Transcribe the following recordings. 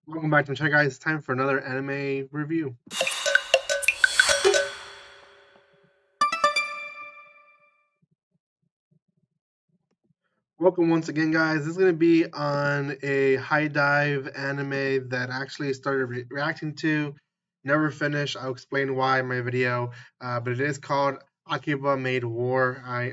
Welcome back to my channel, guys. It's time for another anime review. Welcome once again, guys. This is going to be on a high dive anime that I actually started reacting to. Never finished. I'll explain why in my video. But it is called Akiba Maid War. I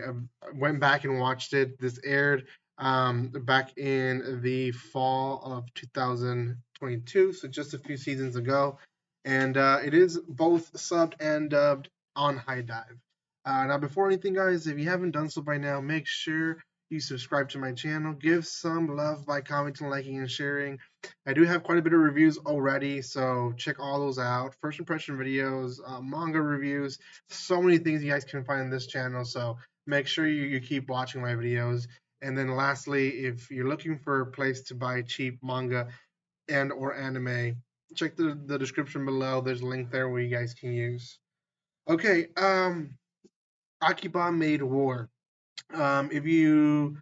went back and watched it. This aired back in the fall of 2022, so just a few seasons ago. And it is both subbed and dubbed on high dive. Now, before anything, guys, if you haven't done so by now, make sure you subscribe to my channel. Give some love by commenting, liking, and sharing. I do have quite a bit of reviews already, so check all those out. First impression videos, manga reviews, so many things you guys can find on this channel. So make sure you keep watching my videos. And then lastly, if you're looking for a place to buy cheap manga and or anime, check the description below. There's a link there where you guys can use. Okay, Akiba Maid War. If you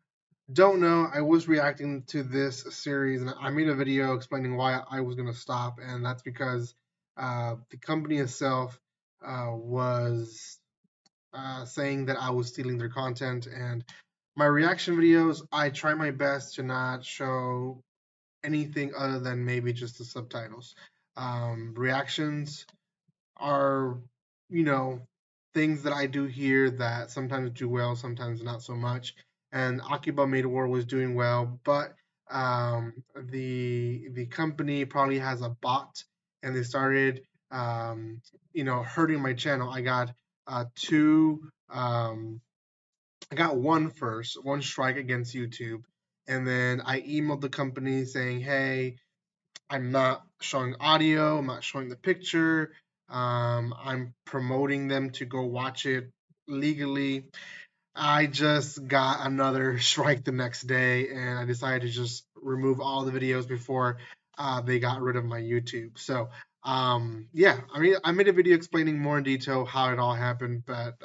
don't know, I was reacting to this series and I made a video explaining why I was going to stop, and that's because the company itself was saying that I was stealing their content. And my reaction videos, I try my best to not show anything other than maybe just the subtitles. Reactions are, you know, things that I do here that sometimes do well, sometimes not so much. And Akiba Made War was doing well, but the company probably has a bot, and they started, hurting my channel. I got two. I got one strike against YouTube, and then I emailed the company saying, "Hey, I'm not showing audio. I'm not showing the picture. I'm promoting them to go watch it legally." I just got another strike the next day, and I decided to just remove all the videos before they got rid of my YouTube. So, yeah, I mean, I made a video explaining more in detail how it all happened, but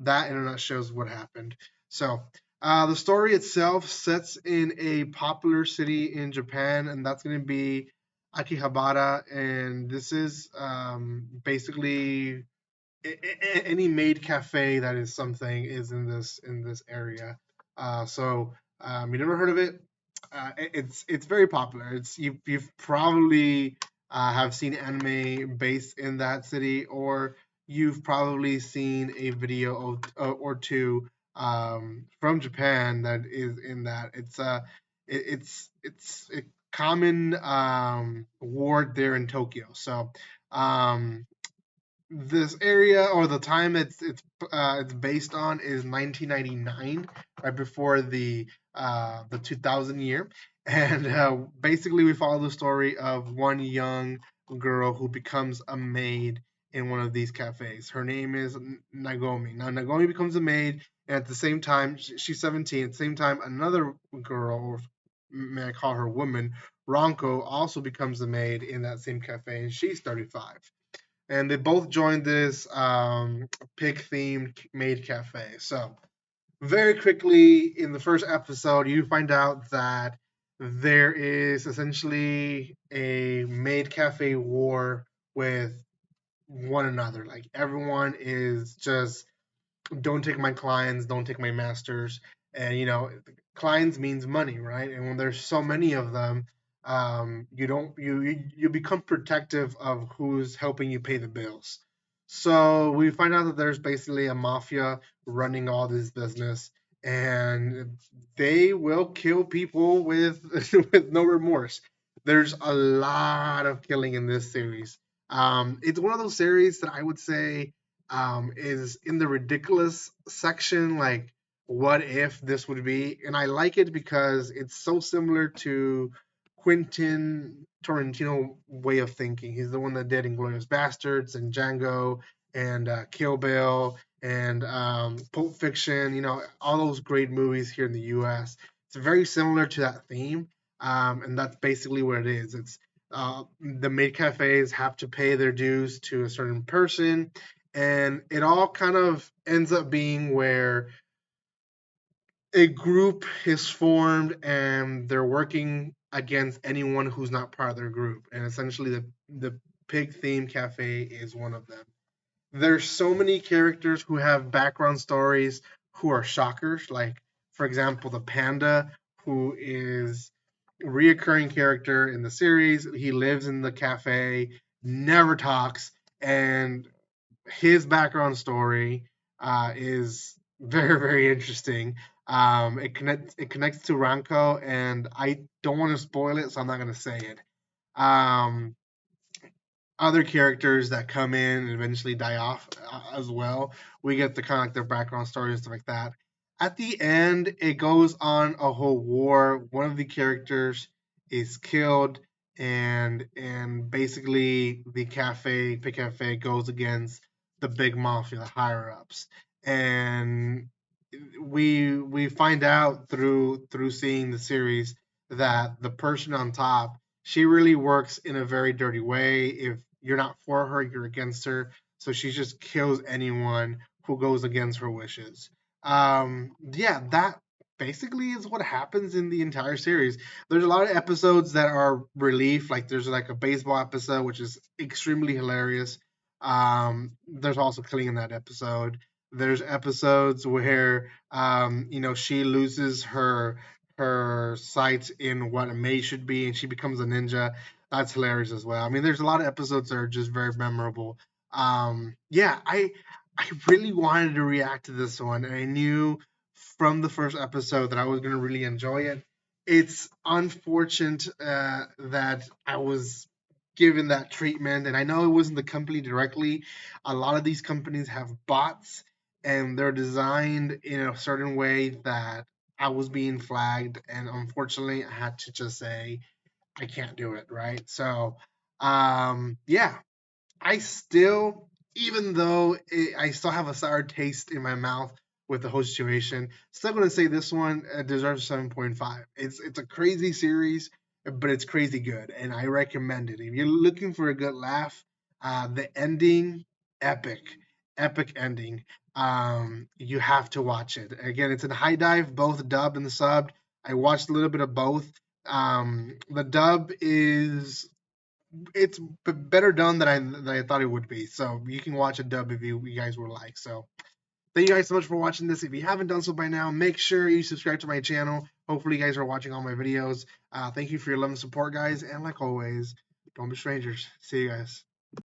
that in a nutshell is what happened. So, the story itself sets in a popular city in Japan, and that's going to be Akihabara, and this is basically any maid cafe that is something is in this area. You never heard of it? It's very popular. You've probably have seen anime based in that city, or you've probably seen a video or two from Japan that is in that. It's a common ward there in Tokyo. So um, this area or the time it's based on is 1999, right before the 2000 year. And basically we follow the story of one young girl who becomes a maid in one of these cafes. Her name is Nagomi. Now Nagomi becomes a maid, and at the same time she's 17. At the same time, another girl, or may I call her woman, Ronko, also becomes a maid in that same cafe, and she's 35. And they both joined this pig themed maid cafe. So very quickly in the first episode, you find out that there is essentially a maid cafe war with one another. Like everyone is just, don't take my clients, don't take my masters. And clients means money, right? And when there's so many of them, you don't you become protective of who's helping you pay the bills. So we find out that there's basically a mafia running all this business, and they will kill people with with no remorse. There's a lot of killing in this series. It's one of those series that I would say is in the ridiculous section. Like, what if this would be? And I like it because it's so similar to Quentin Tarantino way of thinking. He's the one that did Inglourious Bastards and Django and Kill Bill and Pulp Fiction. All those great movies here in the U.S. It's very similar to that theme, and that's basically what it is. It's the maid cafes have to pay their dues to a certain person, and it all kind of ends up being where a group is formed and they're working against anyone who's not part of their group. And essentially, the pig themed cafe is one of them. There's so many characters who have background stories who are shockers. Like, for example, the panda, who is a reoccurring character in the series. He lives in the cafe, never talks, and his background story is very very interesting. It connects to Ranko, and I don't want to spoil it, so I'm not going to say it. Um, Other characters that come in and eventually die off as well. We get the kind of like their background stories and stuff like that. At the end, it goes on a whole war. One of the characters is killed, and basically the cafe goes against the big mafia higher ups, and we find out through seeing the series that the person on top, she really works in a very dirty way. If you're not for her, you're against her. So she just kills anyone who goes against her wishes. Yeah, that basically is what happens in the entire series. There's a lot of episodes that are relief, like there's like a baseball episode which is extremely hilarious. There's also killing in that episode. There's episodes where she loses her sight in what a maid should be, and she becomes a ninja. That's hilarious as well. I mean, there's a lot of episodes that are just very memorable. Yeah, I really wanted to react to this one, and I knew from the first episode that I was gonna really enjoy it. It's unfortunate that I was given that treatment, and I know it wasn't the company directly. A lot of these companies have bots, and they're designed in a certain way that I was being flagged, and unfortunately, I had to just say I can't do it, right? So, yeah, I still, even though I still have a sour taste in my mouth with the whole situation, still going to say this one deserves a 7.5. It's a crazy series, but it's crazy good, and I recommend it. If you're looking for a good laugh, the ending, epic, epic ending. You have to watch it. Again, it's in hidive, both dubbed and subbed. I watched a little bit of both. The dub is it's better done than I thought it would be. So you can watch a dub if you guys would like. So thank you guys so much for watching this. If you haven't done so by now, make sure you subscribe to my channel. Hopefully you guys are watching all my videos. Thank you for your love and support, guys. And like always, don't be strangers. See you guys.